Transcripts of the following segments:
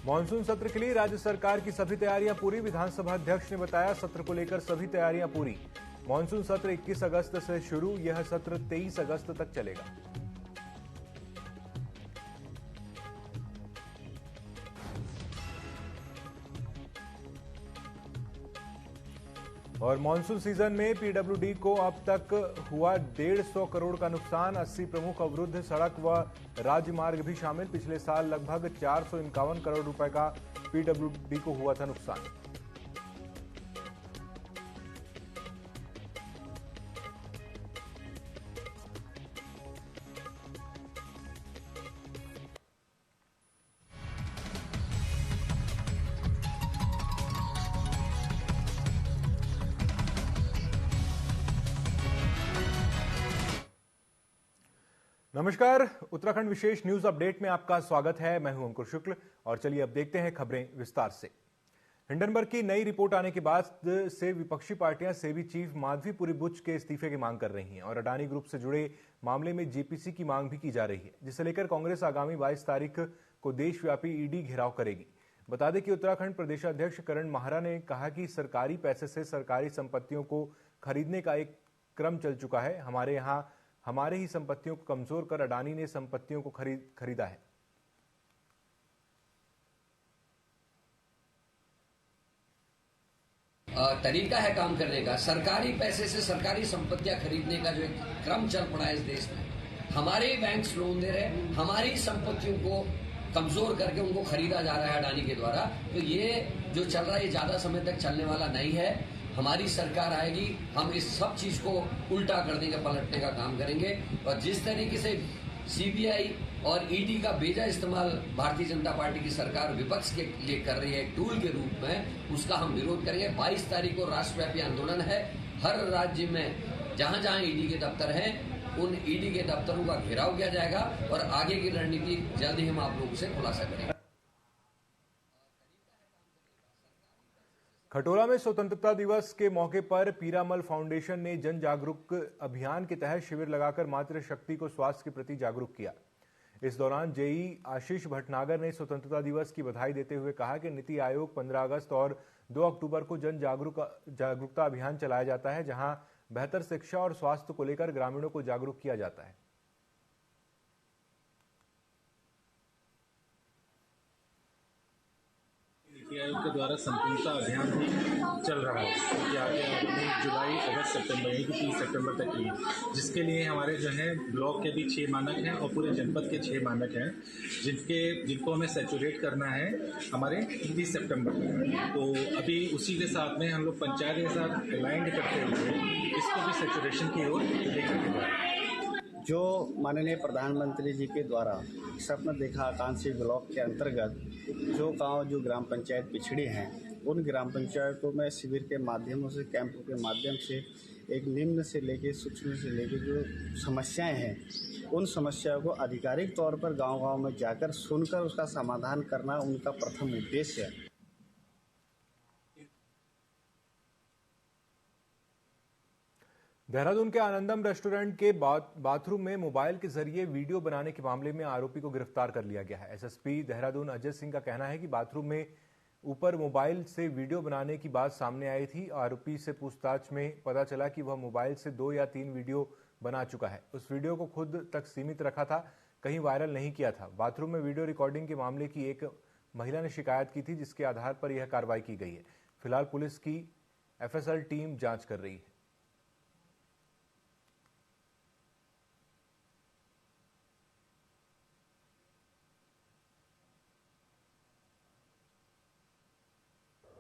Monsoon सत्र के लिए राज्य सरकार की सभी तैयारियां पूरी। विधानसभा अध्यक्ष ने बताया सत्र को लेकर सभी तैयारियां पूरी। मानसून सत्र 21 अगस्त से शुरू, यह सत्र 23 अगस्त तक चलेगा। और मानसून सीजन में पीडब्ल्यूडी को अब तक हुआ 150 करोड़ का नुकसान। 80 प्रमुख अवरुद्ध, सड़क व राजमार्ग भी शामिल। पिछले साल लगभग 451 करोड़ रुपए का पीडब्ल्यूडी को हुआ था नुकसान। नमस्कार, उत्तराखंड विशेष न्यूज अपडेट में आपका स्वागत है। मैं हूं अंकुर शुक्ल और चलिए अब देखते हैं खबरें विस्तार से। हिंडनबर्ग की नई रिपोर्ट आने के बाद से विपक्षी पार्टियां सेबी चीफ माधवीपुरी बुच के इस्तीफे की मांग कर रही हैं और अडानी ग्रुप से जुड़े मामले में जेपीसी की मांग भी की जा रही है, जिसे लेकर कांग्रेस आगामी 22 तारीख को देशव्यापी ईडी घेराव करेगी। बता दें कि उत्तराखंड प्रदेशाध्यक्ष करण माहरा ने कहा कि सरकारी पैसे से सरकारी संपत्तियों को खरीदने का एक क्रम चल चुका है। हमारे ही संपत्तियों को कमजोर कर अडानी ने संपत्तियों को खरीदा है। तरीका है काम करने का। सरकारी पैसे से सरकारी संपत्तियां खरीदने का जो एक क्रम चल पड़ा है इस देश में, हमारे ही बैंक लोन दे रहे हैं, हमारी संपत्तियों को कमजोर करके उनको खरीदा जा रहा है अडानी के द्वारा। तो ये जो चल रहा है ये ज्यादा समय तक चलने वाला नहीं है। हमारी सरकार आएगी, हम इस सब चीज को उल्टा कर देंगे, पलटने का काम करेंगे। और जिस तरीके से सीबीआई और ईडी का बेजा इस्तेमाल भारतीय जनता पार्टी की सरकार विपक्ष के लिए कर रही है एक टूल के रूप में, उसका हम विरोध करेंगे। 22 तारीख को राष्ट्रव्यापी आंदोलन है। हर राज्य में जहां जहां ईडी के दफ्तर हैं उन ईडी के दफ्तरों का घेराव किया जाएगा और आगे की रणनीति जल्द ही हम आप लोगों से खुलासा करेंगे। खटोला में स्वतंत्रता दिवस के मौके पर पीरामल फाउंडेशन ने जन जागरूक अभियान के तहत शिविर लगाकर मातृशक्ति को स्वास्थ्य के प्रति जागरूक किया। इस दौरान जेई आशीष भटनागर ने स्वतंत्रता दिवस की बधाई देते हुए कहा कि नीति आयोग 15 अगस्त और 2 अक्टूबर को जन जागरूकता अभियान चलाया जाता है, जहां बेहतर शिक्षा और स्वास्थ्य को लेकर ग्रामीणों को जागरूक किया जाता है। नीति आयोग के द्वारा संपूर्णता अभियान भी चल रहा है, कि आगे जुलाई, अगस्त, सितंबर, यानी कि 30 सितंबर तक की, जिसके लिए हमारे जो है ब्लॉक के भी 6 मानक हैं और पूरे जनपद के 6 मानक हैं, जिनको हमें सैचुरेट करना है हमारे 30 सितंबर तक। तो अभी उसी के साथ में हम लोग पंचायत के साथ अलाइंड करते हुए इसको भी सैचुरेशन की ओर लेकर के बढ़े। जो माननीय प्रधानमंत्री जी के द्वारा सपना देखा आकांक्षी ब्लॉक के अंतर्गत जो गांव जो ग्राम पंचायत पिछड़ी हैं, उन ग्राम पंचायतों में शिविर के माध्यमों से, कैंपों के माध्यम से एक निम्न से लेके सूक्ष्म से लेके जो समस्याएं हैं, उन समस्याओं को आधिकारिक तौर पर गांव-गांव में जाकर सुनकर उसका समाधान करना उनका प्रथम उद्देश्य है। देहरादून के आनंदम रेस्टोरेंट के बाथरूम में मोबाइल के जरिए वीडियो बनाने के मामले में आरोपी को गिरफ्तार कर लिया गया है। एसएसपी देहरादून अजय सिंह का कहना है कि बाथरूम में ऊपर मोबाइल से वीडियो बनाने की बात सामने आई थी। आरोपी से पूछताछ में पता चला कि वह मोबाइल से 2 या 3 वीडियो बना चुका है। उस वीडियो को खुद तक सीमित रखा था, कहीं वायरल नहीं किया था। बाथरूम में वीडियो रिकॉर्डिंग के मामले की एक महिला ने शिकायत की थी, जिसके आधार पर यह कार्रवाई की गई है। फिलहाल पुलिस की एफएसएल टीम जांच कर रही है।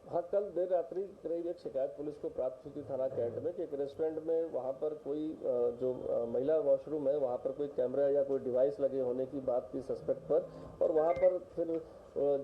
हाँ, कल देर रात्रि करीब एक शिकायत पुलिस को प्राप्त हुई थी थाना कैंट में कि एक रेस्टोरेंट में वहाँ पर कोई जो महिला वॉशरूम है वहाँ पर कोई कैमरा या कोई डिवाइस लगे होने की बात थी सस्पेक्ट पर। और वहाँ पर फिर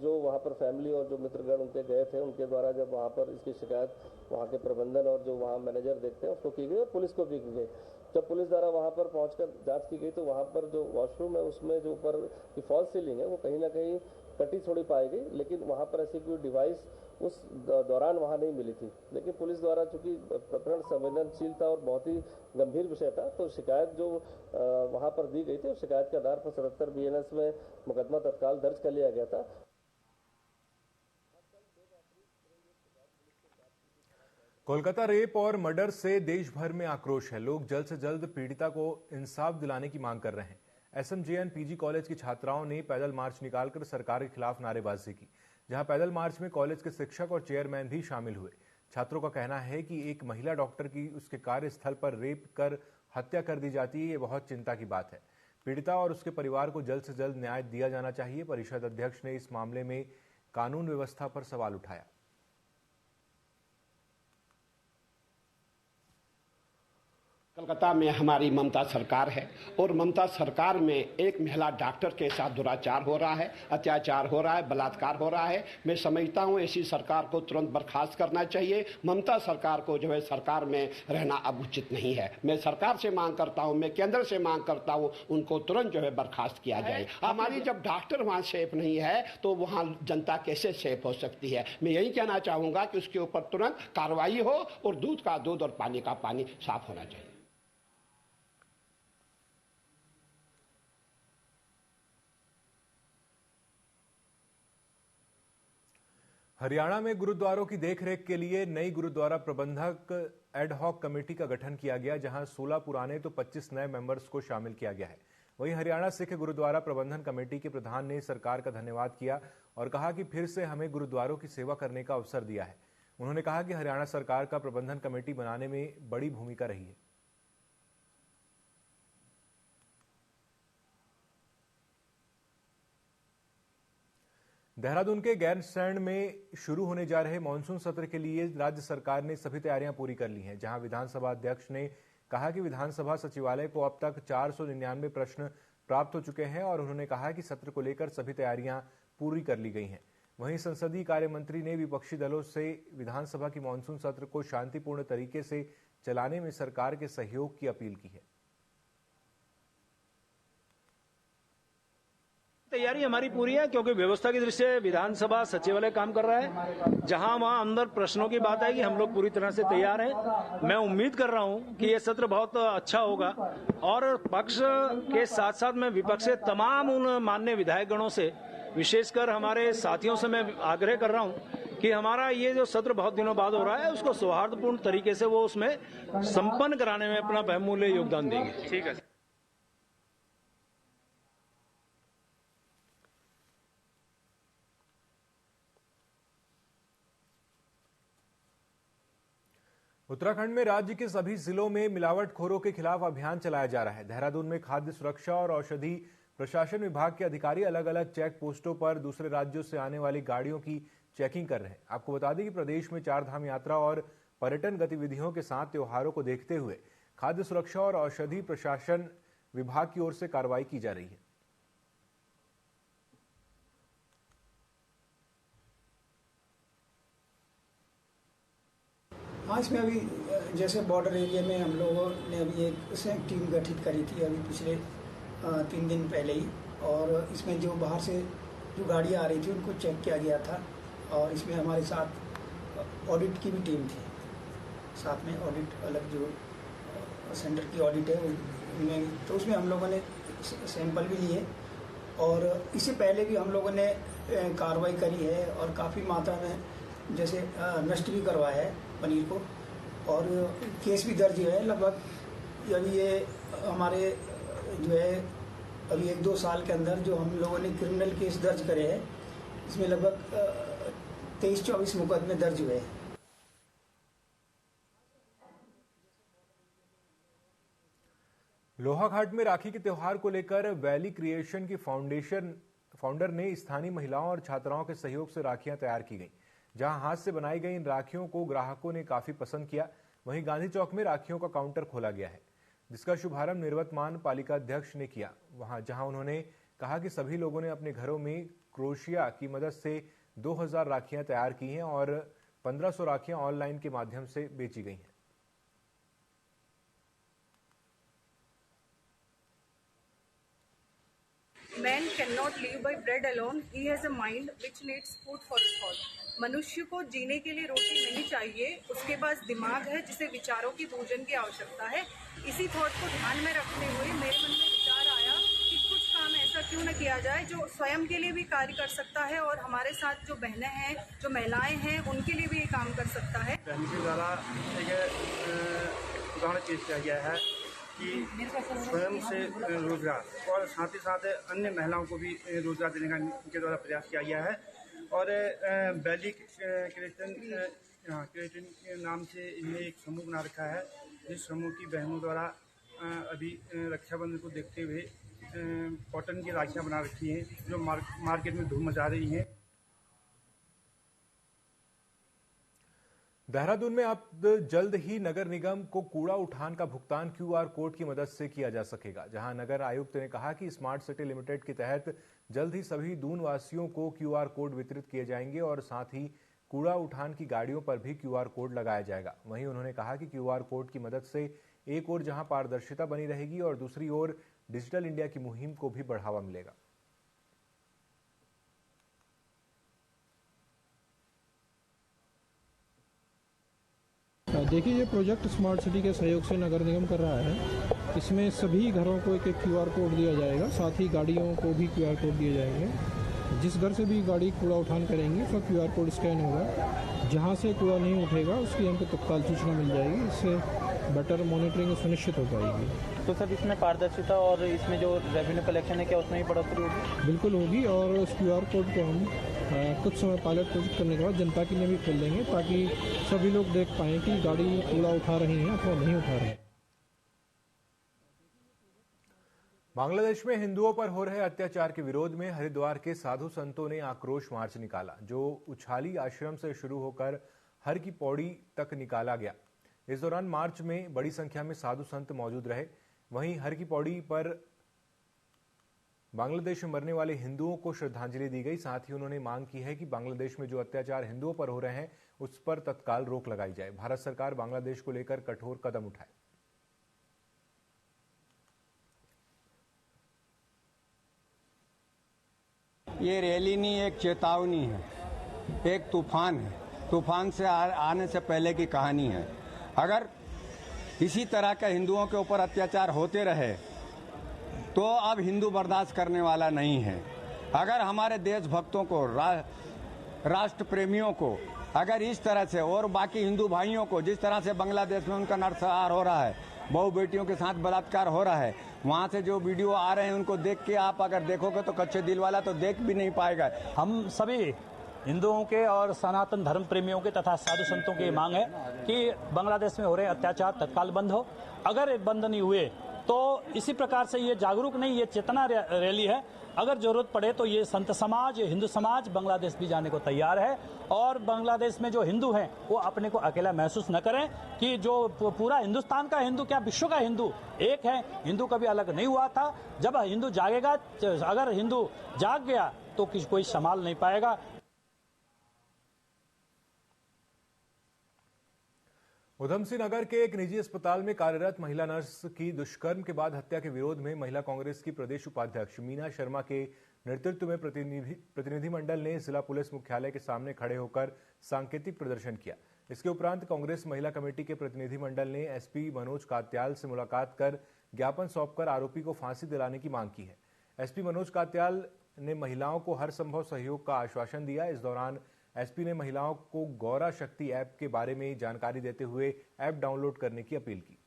जो वहाँ पर फैमिली और जो मित्रगण उनके गए थे, उनके द्वारा जब वहाँ पर इसकी शिकायत वहाँ के प्रबंधन और जो वहाँ मैनेजर देखते हैं उसको की गई और पुलिस को भी की गई। जब पुलिस द्वारा वहाँ पर पहुँचकर जाँच की गई तो वहाँ पर जो वॉशरूम है उसमें जो ऊपर की फॉल्स सीलिंग है वो कहीं ना कहीं कटी थोड़ी पाई गई, लेकिन वहाँ पर ऐसी कोई डिवाइस उस दौरान वहाँ नहीं मिली थी। लेकिन पुलिस द्वारा चूंकि प्रकरण संवेदनशील था और बहुत ही गंभीर विषय था, तो शिकायत जो वहाँ पर दी गई थी उस शिकायत के आधार पर 77 बीएनएस में मुकदमा तत्काल दर्ज कर लिया गया था। कोलकाता रेप और मर्डर से देश भर में आक्रोश है। लोग जल्द से जल्द पीड़िता को इंसाफ दिलाने की मांग कर रहे हैं। एसएमजेएन पीजी कॉलेज की छात्राओं ने पैदल मार्च निकालकर सरकार के खिलाफ नारेबाजी की, जहां पैदल मार्च में कॉलेज के शिक्षक और चेयरमैन भी शामिल हुए। छात्रों का कहना है कि एक महिला डॉक्टर की उसके कार्यस्थल पर रेप कर हत्या कर दी जाती है, ये बहुत चिंता की बात है। पीड़िता और उसके परिवार को जल्द से जल्द न्याय दिया जाना चाहिए। परिषद अध्यक्ष ने इस मामले में कानून व्यवस्था पर सवाल उठाया। कलकत्ता में हमारी ममता सरकार है और ममता सरकार में एक महिला डॉक्टर के साथ दुराचार हो रहा है, अत्याचार हो रहा है, बलात्कार हो रहा है। मैं समझता हूं ऐसी सरकार को तुरंत बर्खास्त करना चाहिए। ममता सरकार को जो है सरकार में रहना अब उचित नहीं है। मैं सरकार से मांग करता हूं, मैं केंद्र से मांग करता हूं, उनको तुरंत जो है बर्खास्त किया जाए। हमारी जब डॉक्टर वहां सेफ नहीं है तो वहां जनता कैसे सेफ हो सकती है। मैं यही कहना चाहूंगा कि उसके ऊपर तुरंत कार्रवाई हो और दूध का दूध और पानी का पानी साफ होना चाहिए। हरियाणा में गुरुद्वारों की देखरेख के लिए नई गुरुद्वारा प्रबंधक एडहॉक कमेटी का गठन किया गया, जहां 16 पुराने तो 25 नए मेंबर्स को शामिल किया गया है। वहीं हरियाणा सिख गुरुद्वारा प्रबंधन कमेटी के प्रधान ने सरकार का धन्यवाद किया और कहा कि फिर से हमें गुरुद्वारों की सेवा करने का अवसर दिया है। उन्होंने कहा कि हरियाणा सरकार का प्रबंधन कमेटी बनाने में बड़ी भूमिका रही है। देहरादून के गैरसैंण में शुरू होने जा रहे मानसून सत्र के लिए राज्य सरकार ने सभी तैयारियां पूरी कर ली हैं, जहां विधानसभा अध्यक्ष ने कहा कि विधानसभा सचिवालय को अब तक 499 प्रश्न प्राप्त हो चुके हैं और उन्होंने कहा कि सत्र को लेकर सभी तैयारियां पूरी कर ली गई हैं। वहीं संसदीय कार्य मंत्री ने विपक्षी दलों से विधानसभा की मानसून सत्र को शांतिपूर्ण तरीके से चलाने में सरकार के सहयोग की अपील की है। तैयारी हमारी पूरी है, क्योंकि व्यवस्था की दृष्टि से विधानसभा सचिवालय काम कर रहा है। जहां वहां अंदर प्रश्नों की बात आएगी, हम लोग पूरी तरह से तैयार हैं। मैं उम्मीद कर रहा हूं कि ये सत्र बहुत अच्छा होगा और पक्ष के साथ साथ मैं विपक्ष से तमाम उन माननीय विधायकगणों से, विशेषकर हमारे साथियों से मैं आग्रह कर रहा हूं कि हमारा ये जो सत्र बहुत दिनों बाद हो रहा है उसको सौहार्दपूर्ण तरीके से वो उसमें संपन्न कराने में अपना बहुमूल्य योगदान देंगे। ठीक है। उत्तराखंड में राज्य के सभी जिलों में मिलावटखोरों के खिलाफ अभियान चलाया जा रहा है। देहरादून में खाद्य सुरक्षा और औषधि प्रशासन विभाग के अधिकारी अलग अलग चेक पोस्टों पर दूसरे राज्यों से आने वाली गाड़ियों की चेकिंग कर रहे हैं। आपको बता दें कि प्रदेश में 4 धाम यात्रा और पर्यटन गतिविधियों के साथ त्योहारों को देखते हुए खाद्य सुरक्षा और औषधि प्रशासन विभाग की ओर से कार्रवाई की जा रही है। हाँ, इसमें अभी जैसे बॉर्डर एरिया में हम लोगों ने अभी एक टीम गठित करी थी अभी पिछले 3 दिन पहले ही, और इसमें जो बाहर से जो गाड़ियाँ आ रही थी उनको चेक किया गया था। और इसमें हमारे साथ ऑडिट की भी टीम थी, साथ में ऑडिट अलग जो सेंटर की ऑडिट है उनमें, तो उसमें हम लोगों ने सैंपल भी लिए और इससे पहले भी हम लोगों ने कार्रवाई करी है और काफ़ी मात्रा में जैसे नष्ट भी करवाया है पनीर को, और केस भी दर्ज है लगभग। अभी ये हमारे जो है अभी 1-2 साल के अंदर जो हम लोगों ने क्रिमिनल केस दर्ज करे हैं, इसमें लगभग 23-24 मुकदमे दर्ज हुए हैं। लोहाघाट में राखी के त्योहार को लेकर वैली क्रिएशन की फाउंडर ने स्थानीय महिलाओं और छात्राओं के सहयोग से राखियां तैयार की गई, जहां हाथ से बनाई गई इन राखियों को ग्राहकों ने काफी पसंद किया। वहीं गांधी चौक में राखियों का काउंटर खोला गया है, जिसका शुभारंभ निवर्तमान पालिका अध्यक्ष ने किया, जहां उन्होंने कहा कि सभी लोगों ने अपने घरों में क्रोशिया की मदद से 2000 राखियां तैयार की हैं और 1500 राखियां ऑनलाइन के माध्यम से बेची गई हैं। Man cannot live by bread alone. He has a mind which needs food for thought. मनुष्य को जीने के लिए रोटी नहीं चाहिए, उसके पास दिमाग है जिसे विचारों की भोजन की आवश्यकता है। इसी थॉट को ध्यान में रखते हुए मेरे मन में विचार आया कि कुछ काम ऐसा क्यों न किया जाए जो स्वयं के लिए भी कार्य कर सकता है और हमारे साथ जो बहनें हैं, जो महिलाएं हैं, उनके लिए भी ये काम कर सकता है। के द्वारा एक उदाहरण पेश किया गया है कि स्वयं से रोजगार और साथ ही साथ अन्य महिलाओं को भी रोजगार देने का इनके द्वारा प्रयास किया गया है। और वैली क्रिएशन के नाम से इन्हें एक समूह बना रखा है, जिस समूह की बहनों द्वारा अभी रक्षाबंधन को देखते हुए कॉटन की राखियाँ बना रखी हैं, जो मार्केट में धूम मचा रही हैं। देहरादून में अब जल्द ही नगर निगम को कूड़ा उठान का भुगतान क्यूआर कोड की मदद से किया जा सकेगा, जहां नगर आयुक्त ने कहा कि स्मार्ट सिटी लिमिटेड के तहत जल्द ही सभी दून वासियों को क्यूआर कोड वितरित किए जाएंगे और साथ ही कूड़ा उठान की गाड़ियों पर भी क्यूआर कोड लगाया जाएगा। वहीं उन्होंने कहा कि क्यूआर कोड की मदद से एक ओर जहां पारदर्शिता बनी रहेगी और दूसरी ओर डिजिटल इंडिया की मुहिम को भी बढ़ावा मिलेगा। देखिए, ये प्रोजेक्ट स्मार्ट सिटी के सहयोग से नगर निगम कर रहा है। इसमें सभी घरों को एक क्यूआर कोड दिया जाएगा, साथ ही गाड़ियों को भी क्यूआर कोड दिए जाएंगे। जिस घर से भी गाड़ी कूड़ा उठान करेंगे उसका क्यूआर कोड स्कैन होगा, जहां से कूड़ा नहीं उठेगा उसकी हमको तत्काल सूचना मिल जाएगी। इससे बेटर मॉनिटरिंग सुनिश्चित हो पाएगी। तो सर, इसमें पारदर्शिता और इसमें जो रेवेन्यू कलेक्शन है, क्या उसमें भी बढ़ोतरी होगी? बिल्कुल होगी, और उस क्यूआर कोड को हम कुछ समय पायलट प्रोजेक्ट करने के बाद जनता के लिए भी खोल देंगे, ताकि सभी लोग देख पाएं कि गाड़ी कूड़ा उठा रही है अथवा नहीं उठा रही है। बांग्लादेश में हिंदुओं पर हो रहे अत्याचार के विरोध में हरिद्वार के साधु संतों ने आक्रोश मार्च निकाला, जो उछाली आश्रम से शुरू होकर हर की पौड़ी तक निकाला गया। इस दौरान मार्च में बड़ी संख्या में साधु संत मौजूद रहे। वहीं हर की पौड़ी पर बांग्लादेश में मरने वाले हिंदुओं को श्रद्धांजलि दी गई। साथ ही उन्होंने मांग की है कि बांग्लादेश में जो अत्याचार हिंदुओं पर हो रहे हैं उस पर तत्काल रोक लगाई जाए। भारत सरकार बांग्लादेश को लेकर कठोर कदम उठाए। ये रैली नहीं, एक चेतावनी है, एक तूफान है। तूफान से आने से पहले की कहानी है। अगर इसी तरह के हिंदुओं के ऊपर अत्याचार होते रहे तो अब हिंदू बर्दाश्त करने वाला नहीं है। अगर हमारे देशभक्तों को, राष्ट्र प्रेमियों को अगर इस तरह से, और बाकी हिंदू भाइयों को जिस तरह से बांग्लादेश में उनका नरसंहार हो रहा है, बहु बेटियों के साथ बलात्कार हो रहा है, वहाँ से जो वीडियो आ रहे हैं उनको देख के आप अगर देखोगे तो कच्चे दिल वाला तो देख भी नहीं पाएगा। हम सभी हिंदुओं के और सनातन धर्म प्रेमियों के तथा साधु संतों की मांग है कि बांग्लादेश में हो रहे अत्याचार तत्काल बंद हो। अगर बंद नहीं हुए तो इसी प्रकार से ये जागरूक नहीं, ये चेतना रैली है। अगर जरूरत पड़े तो ये संत समाज, हिंदू समाज बांग्लादेश भी जाने को तैयार है। और बांग्लादेश में जो हिंदू हैं वो अपने को अकेला महसूस न करें कि जो पूरा हिंदुस्तान का हिंदू, क्या विश्व का हिंदू एक है। हिंदू कभी अलग नहीं हुआ था। जब हिंदू जागेगा, अगर हिंदू जाग गया तो कोई संभाल नहीं पाएगा। उधमसिंह नगर के एक निजी अस्पताल में कार्यरत महिला नर्स की दुष्कर्म के बाद हत्या के विरोध में महिला कांग्रेस की प्रदेश उपाध्यक्ष मीना शर्मा के नेतृत्व में प्रतिनिधिमंडल ने जिला पुलिस मुख्यालय के सामने खड़े होकर सांकेतिक प्रदर्शन किया। इसके उपरांत कांग्रेस महिला कमेटी के प्रतिनिधिमंडल ने एसपी मनोज कात्याल से मुलाकात कर ज्ञापन सौंपकर आरोपी को फांसी दिलाने की मांग की है। एसपी मनोज कात्याल ने महिलाओं को हर संभव सहयोग का आश्वासन दिया। इस दौरान एसपी ने महिलाओं को गौरा शक्ति ऐप के बारे में जानकारी देते हुए ऐप डाउनलोड करने की अपील की।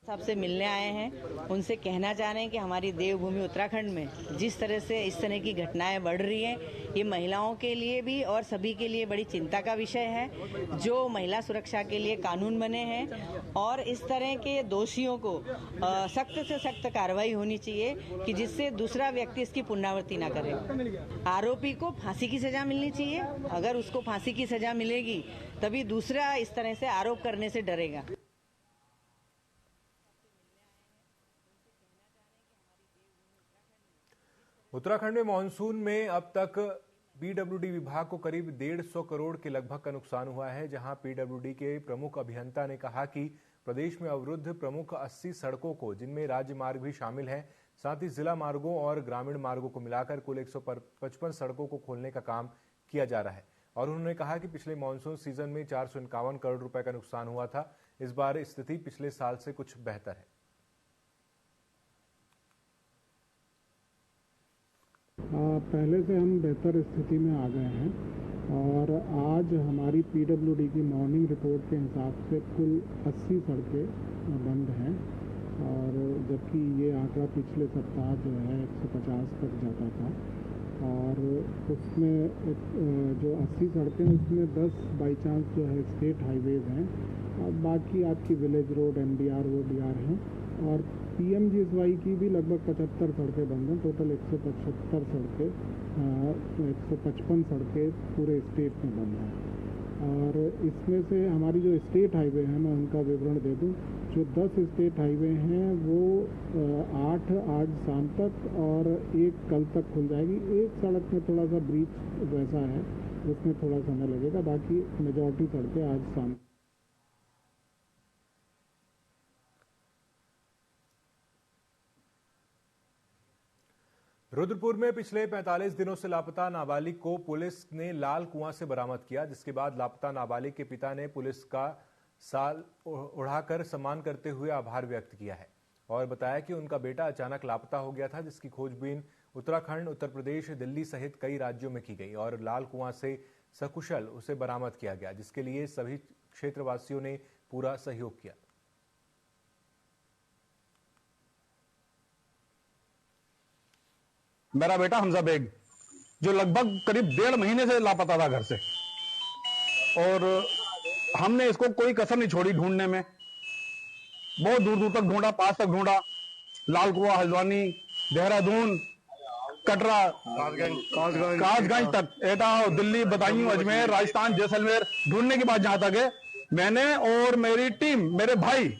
सबसे मिलने आए हैं, उनसे कहना चाह रहे हैं कि हमारी देवभूमि उत्तराखंड में जिस तरह से इस तरह की घटनाएं बढ़ रही हैं, ये महिलाओं के लिए भी और सभी के लिए बड़ी चिंता का विषय है। जो महिला सुरक्षा के लिए कानून बने हैं और इस तरह के दोषियों को सख्त से सख्त कार्रवाई होनी चाहिए कि जिससे दूसरा व्यक्ति इसकी पुनरावृत्ति ना करे। आरोपी को फांसी की सजा मिलनी चाहिए। अगर उसको फांसी की सजा मिलेगी तभी दूसरा इस तरह से आरोप करने से डरेगा। उत्तराखंड में मानसून में अब तक पीडब्ल्यूडी विभाग को करीब 150 करोड़ के लगभग का नुकसान हुआ है, जहां पीडब्ल्यूडी के प्रमुख अभियंता ने कहा कि प्रदेश में अवरुद्ध प्रमुख 80 सड़कों को, जिनमें राज्य मार्ग भी शामिल है, साथ ही जिला मार्गों और ग्रामीण मार्गों को मिलाकर कुल 155 सड़कों को खोलने का काम किया जा रहा है और उन्होंने कहा कि पिछले मानसून सीजन में 451 करोड़ रुपए का नुकसान हुआ था। इस बार स्थिति पिछले साल से कुछ बेहतर है। पहले से हम बेहतर स्थिति में आ गए हैं और आज हमारी पीडब्ल्यूडी की मॉर्निंग रिपोर्ट के हिसाब से कुल 80 सड़कें बंद हैं और जबकि ये आंकड़ा पिछले सप्ताह जो है 150 तक जाता था और उसमें जो 80 सड़कें उसमें 10 बाई चांस जो है स्टेट हाईवेज हैं और बाकी आपकी विलेज रोड एमडीआर ODR हैं और PMGSY की भी लगभग 75 सड़कें बंद हैं। टोटल 175 सड़कें 155 सड़कें पूरे स्टेट में बंद हैं और इसमें से हमारी जो स्टेट हाईवे हैं मैं उनका विवरण दे दूं। जो 10 स्टेट हाईवे हैं वो 8 आज शाम तक और 1 कल तक खुल जाएगी। एक सड़क में थोड़ा सा ब्रीच वैसा है, उसमें थोड़ा समय लगेगा, बाकी मेजॉरिटी सड़कें आज शाम। रुद्रपुर में पिछले 45 दिनों से लापता नाबालिग को पुलिस ने लाल कुआं से बरामद किया, जिसके बाद लापता नाबालिग के पिता ने पुलिस का साल उड़ाकर सम्मान करते हुए आभार व्यक्त किया है और बताया कि उनका बेटा अचानक लापता हो गया था, जिसकी खोजबीन उत्तराखंड, उत्तर प्रदेश, दिल्ली सहित कई राज्यों में की गई और लाल कुआं से सकुशल उसे बरामद किया गया, जिसके लिए सभी क्षेत्रवासियों ने पूरा सहयोग किया। मेरा बेटा हमजा बेग जो लगभग करीब 1.5 महीने से लापता था घर से और हमने इसको कोई कसर नहीं छोड़ी ढूंढने में। बहुत दूर दूर तक ढूंढा, पास तक ढूंढा, लाल कुआं, हल्द्वानी, देहरादून, कटरा, कासगंज तक, एटा, दिल्ली, बदायूं, अजमेर, राजस्थान, जैसलमेर ढूंढने के बाद जहां तक है मैंने और मेरी टीम, मेरे भाई,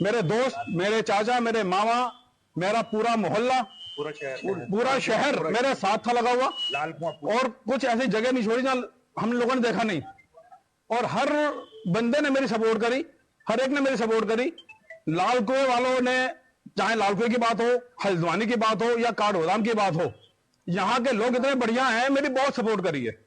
मेरे दोस्त, मेरे चाचा, मेरे मामा, मेरा पूरा मोहल्ला, पूरा शहर मेरे साथ था लगा हुआ और कुछ ऐसी जगह नहीं छोड़ी जहां हम लोगों ने देखा नहीं और हर बंदे ने मेरी सपोर्ट करी, हर एक ने मेरी सपोर्ट करी। लाल कुएं वालों ने, चाहे लाल कुएं की बात हो, हल्द्वानी की बात हो या काठगोदाम की बात हो, यहां के लोग इतने बढ़िया हैं, मेरी बहुत सपोर्ट करी है।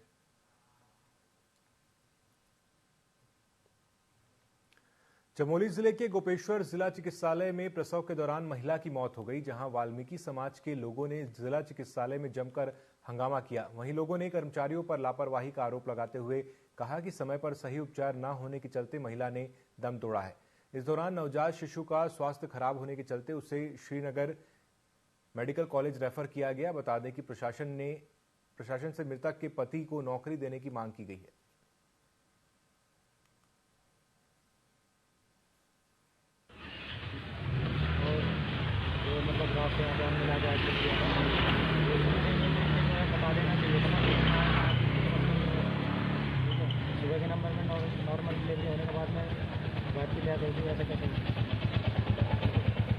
चमोली जिले के गोपेश्वर जिला चिकित्सालय में प्रसव के दौरान महिला की मौत हो गई, जहां वाल्मीकि समाज के लोगों ने जिला चिकित्सालय में जमकर हंगामा किया। वहीं लोगों ने कर्मचारियों पर लापरवाही का आरोप लगाते हुए कहा कि समय पर सही उपचार न होने के चलते महिला ने दम तोड़ा है। इस दौरान नवजात शिशु का स्वास्थ्य खराब होने के चलते उसे श्रीनगर मेडिकल कॉलेज रेफर किया गया। बता दें कि प्रशासन से मृतक के पति को नौकरी देने की मांग की गई है। सुबह के नंबर में नॉर्मल डिलीवरी होने के बाद में बातचीत गई ऐसा कैसे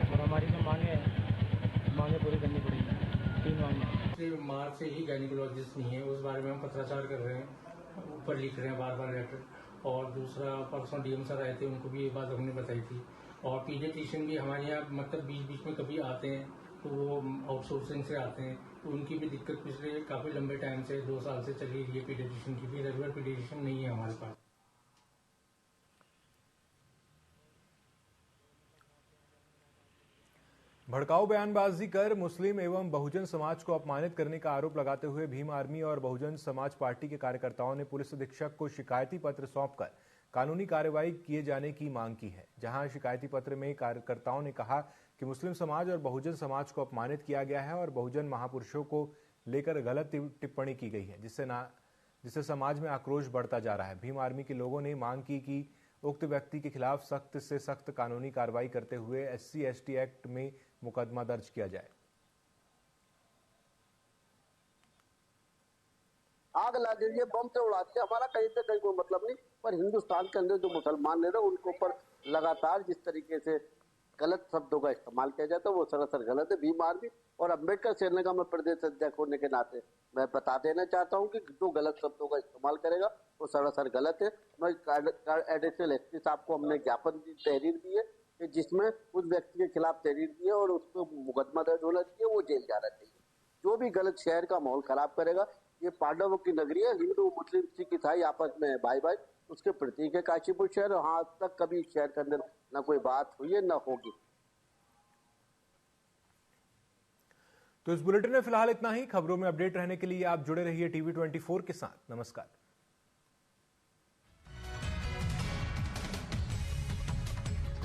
और हमारी जो मांगे पूरी करनी पड़ेगी। 3 मांगे मार्च से ही गायनिकोलॉजिस्ट नहीं है, उस बारे में हम पत्राचार कर रहे हैं, ऊपर लिख रहे हैं बार लेटर। और दूसरा परसों डीएम सर आए थे, उनको भी ये बात हमने बताई थी। और पीडियाट्रिशियन भी हमारे यहाँ मतलब बीच में कभी आते हैं तो वो आउटसोर्सिंग से आते हैं, तो उनकी भी दिक्कत पिछले काफी लंबे टाइम से 2 साल से चली रही है। पीडियाट्रिशियन की भी रेगुलर पीडियाट्रिशियन नहीं है हमारे पास। भड़काऊ बयानबाजी कर मुस्लिम एवं बहुजन समाज को अपमानित करने का आरोप लगाते हुए भीम आर्मी और बहुजन समाज पार्टी के कार्यकर्ताओं ने पुलिस अधीक्षक को शिकायती पत्र सौंपकर कानूनी कार्रवाई किए जाने की मांग की है। जहां शिकायती पत्र में कार्यकर्ताओं ने कहा कि मुस्लिम समाज और बहुजन समाज को अपमानित किया गया है और बहुजन महापुरुषों को लेकर गलत टिप्पणी की गई है, जिससे समाज में आक्रोश बढ़ता जा रहा है। भीम आर्मी के लोगों ने मांग की कि उक्त व्यक्ति के खिलाफ सख्त से सख्त कानूनी कार्रवाई करते हुए SC/ST एक्ट में मुकदमा दर्ज किया जाए। आग ला दीजिए, बम से उड़ा दीजिए, हमारा कहीं से कहीं कोई मतलब नहीं। पर हिंदुस्तान के अंदर जो मुसलमान रहे उनके ऊपर लगातार जिस तरीके से गलत शब्दों का इस्तेमाल किया जाता है वो सरासर गलत है। भीम आर्मी और अम्बेडकर सेना का मैं प्रदेश अध्यक्ष होने के नाते मैं बता देना चाहता हूं कि जो गलत शब्दों का इस्तेमाल करेगा वो सरासर गलत है। मैं एडिशनल SP साहब को हमने ज्ञापन की तहरीर दी है कि जिसमें उस व्यक्ति के खिलाफ तहरीर दी है और उसको मुकदमा दर्ज होना चाहिए, वो जेल जाना चाहिए। जो भी गलत शहर का माहौल खराब करेगा, ये पांडवों की नगरी है, हिंदू मुस्लिम सिख ईसाई आपस में भाई भाई, उसके प्रतीक है काशीपुर शहर। और आज तक कभी इस शहर के अंदर न कोई बात हुई है न होगी। तो इस बुलेटिन में फिलहाल इतना ही। खबरों में अपडेट रहने के लिए आप जुड़े रहिए TV24 के साथ। नमस्कार।